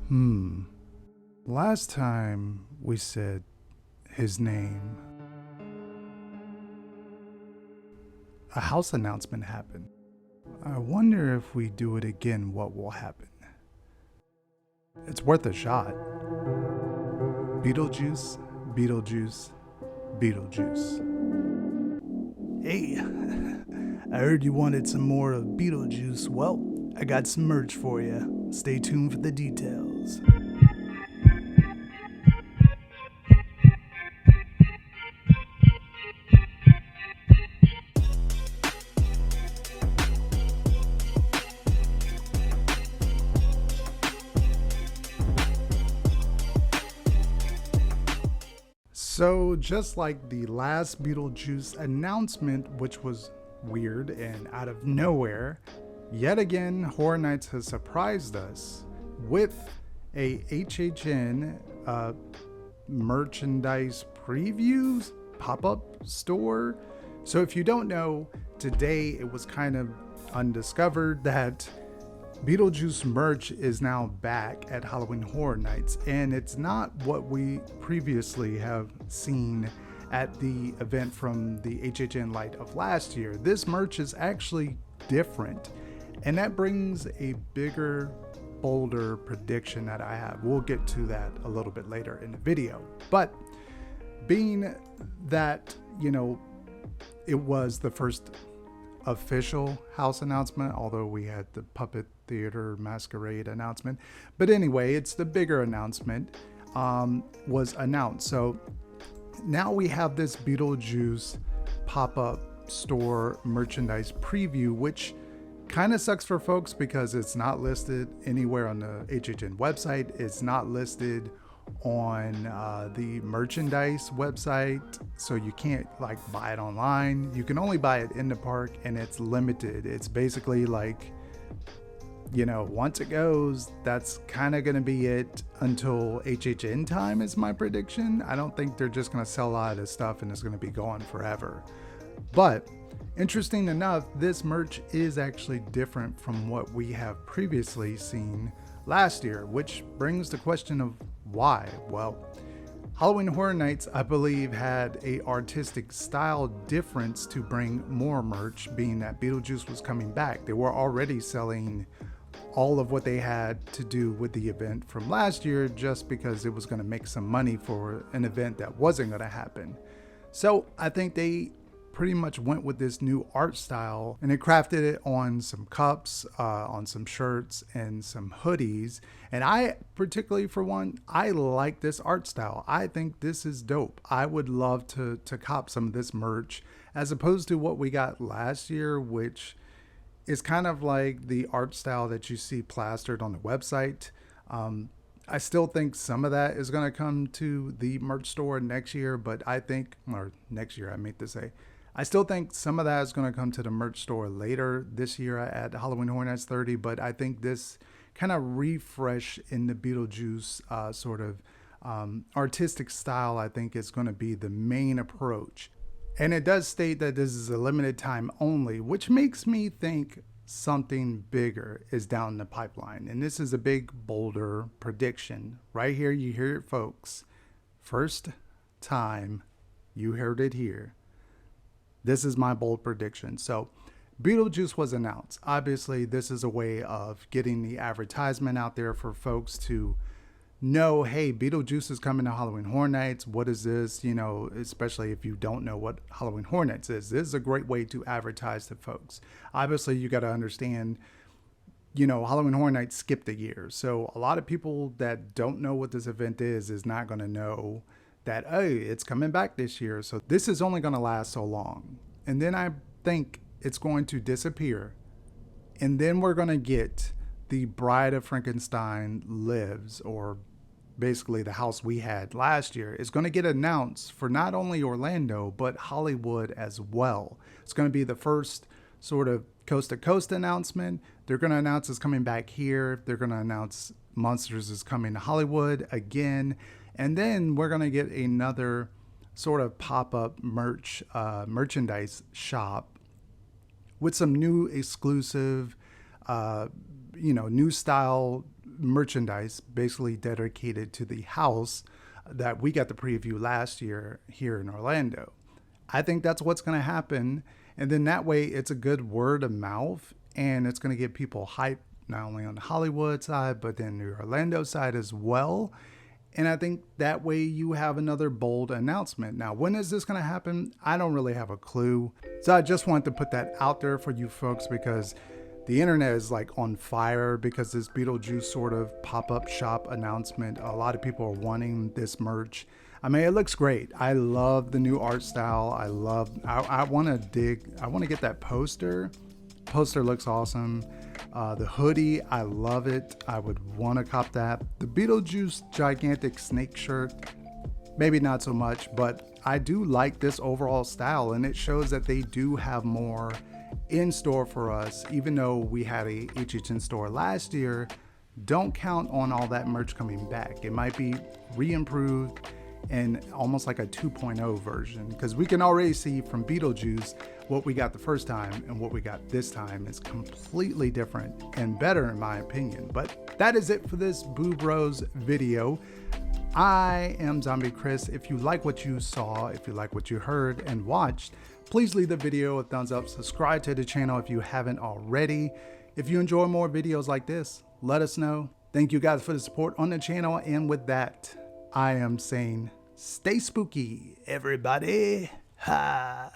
Hmm. Last time we said his name, a house announcement happened. I wonder if we do it again, what will happen? It's worth a shot. Beetlejuice, Beetlejuice, Beetlejuice. Hey, I heard you wanted some more of Beetlejuice. Well, I got some merch for you. Stay tuned for the details. So, just like the last Beetlejuice announcement, which was weird and out of nowhere, yet again, Horror Nights has surprised us with a HHN merchandise previews pop-up store. So if you don't know, today it was kind of undiscovered that Beetlejuice merch is now back at Halloween Horror Nights, and it's not what we previously have seen at the event from the HHN Light of last year. This merch is actually different, and that brings a bigger, bolder prediction that I have. We'll get to that a little bit later in the video. But being that, it was the first official house announcement, although we had the puppet theater masquerade announcement, but anyway, it's the bigger announcement was announced. So now we have this Beetlejuice pop-up store merchandise preview, which kind of sucks for folks because it's not listed anywhere on the HHN website. It's not listed on the merchandise website, so you can't buy it online. You can only buy it in the park, and it's limited. It's basically once it goes, that's kind of going to be it until HHN time is my prediction. I don't think they're just going to sell out of stuff and it's going to be gone forever. But interesting enough, this merch is actually different from what we have previously seen last year, which brings the question of why. Well, Halloween Horror Nights, I believe, had a artistic style difference to bring more merch, being that Beetlejuice was coming back. They were already selling all of what they had to do with the event from last year just because it was going to make some money for an event that wasn't going to happen. So I think they pretty much went with this new art style, and they crafted it on some cups, on some shirts, and some hoodies. And I particularly, for one, I like this art style. I think this is dope. I would love to cop some of this merch as opposed to what we got last year, which is kind of like the art style that you see plastered on the website. I still think some of that is going to come to the merch store next year, but I meant to say, I still think some of that is going to come to the merch store later this year at Halloween Horror Nights 30, but I think this kind of refresh in the Beetlejuice sort of artistic style, I think, is going to be the main approach. And it does state that this is a limited time only, which makes me think something bigger is down the pipeline. And this is a big, bolder prediction. Right here, you hear it, folks. First time you heard it here. This is my bold prediction. So Beetlejuice was announced. Obviously, this is a way of getting the advertisement out there for folks to know, hey, Beetlejuice is coming to Halloween Horror Nights. What is this? Especially if you don't know what Halloween Horror Nights is. This is a great way to advertise to folks. Obviously, you got to understand, Halloween Horror Nights skipped a year. So a lot of people that don't know what this event is not going to know that, hey, it's coming back this year. So this is only going to last so long. And then I think it's going to disappear. And then we're going to get the Bride of Frankenstein Lives, or basically the house we had last year, is going to get announced for not only Orlando, but Hollywood as well. It's going to be the first sort of coast to coast announcement. They're going to announce it's coming back here. They're going to announce Monsters is coming to Hollywood again. And then we're going to get another sort of pop-up merchandise shop with some new exclusive, new style merchandise basically dedicated to the house that we got the preview last year here in Orlando. I think that's what's going to happen. And then that way it's a good word of mouth and it's going to get people hyped, not only on the Hollywood side, but then the Orlando side as well. And I think that way you have another bold announcement. Now, when is this going to happen? I don't really have a clue. So I just wanted to put that out there for you folks because the internet is like on fire because this Beetlejuice sort of pop-up shop announcement. A lot of people are wanting this merch. I mean, it looks great. I love the new art style. I want to get that poster. Poster looks awesome. The hoodie, I love it. I would want to cop that. The Beetlejuice gigantic snake shirt, maybe not so much, but I do like this overall style, and it shows that they do have more in store for us. Even though we had a HHN store last year, don't count on all that merch coming back. It might be re-improved and almost like a 2.0 version, because we can already see from Beetlejuice what we got the first time and what we got this time is completely different and better in my opinion. But that is it for this Boo Bros video. I am Zombie Chris. If you like what you saw, if you like what you heard and watched, please leave the video a thumbs up, subscribe to the channel if you haven't already. If you enjoy more videos like this, let us know. Thank you guys for the support on the channel, and with that, I am saying stay spooky, everybody. Ha!